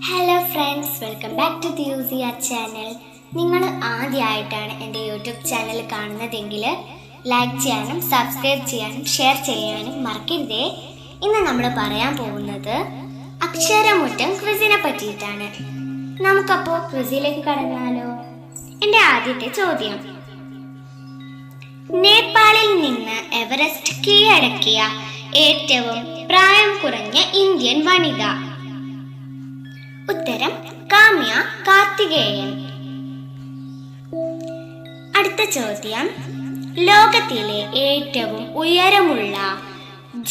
Hello friends, welcome back to ദിയൂസിയ channel. നിങ്ങൾ ആദ്യമായിട്ടാണ് എൻ്റെ യൂട്യൂബ് ചാനൽ കാണുന്നതെങ്കിൽ ലൈക്ക് ചെയ്യാനും സബ്സ്ക്രൈബ് ചെയ്യാനും ഷെയർ ചെയ്യാനും മറക്കരുതേ. ഇന്ന് നമ്മൾ പറയാൻ പോകുന്നത് അക്ഷരമുറ്റം ക്വിസിനെ പറ്റിയിട്ടാണ്. നമുക്കപ്പോൾ ക്വിസിലേക്ക് കടന്നാലോ? എൻ്റെ ആദ്യത്തെ ചോദ്യം: നേപ്പാളിൽ നിന്ന് എവറസ്റ്റ് കീഴടക്കിയ ഏറ്റവും പ്രായം കുറഞ്ഞ ഇന്ത്യൻ വനിത? ഉത്തരം കാമ്യ കാർത്തികേയൻ. അടുത്ത ചോദ്യം: ലോകത്തിലെ ഏറ്റവും ഉയരമുള്ള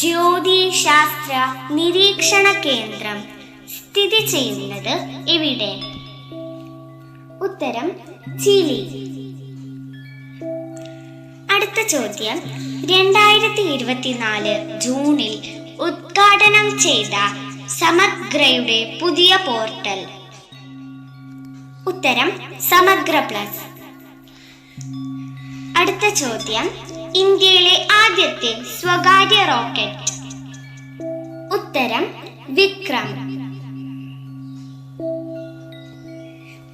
ജ്യോതിശാസ്ത്ര നിരീക്ഷണ കേന്ദ്രം സ്ഥിതി ചെയ്യുന്നത് എവിടെ? ഉത്തരം ചിലി. അടുത്ത ചോദ്യം: 2024 ജൂണിൽ ഉദ്ഘാടനം ചെയ്ത സമഗ്രയുടെ പുതിയ പോർട്ടൽ? ഉത്തരം സമഗ്ര പ്ലസ്. അടുത്ത ചോദ്യം: ഇന്ത്യയിലെ ആദ്യത്തെ സ്വകാര്യ റോക്കറ്റ്? ഉത്തരം വിക്രം.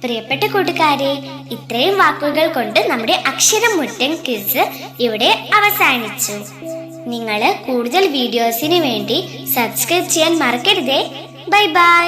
പ്രിയപ്പെട്ട കൂട്ടുകാരെ, ഇത്രയും വാക്കുകൾ കൊണ്ട് നമ്മുടെ അക്ഷരമുറ്റം ക്വിസ് ഇവിടെ അവസാനിച്ചു. നിങ്ങൾ കൂടുതൽ വീഡിയോസിന് വേണ്ടി സബ്സ്ക്രൈബ് ചെയ്യാൻ മറക്കരുതേ. Bye bye.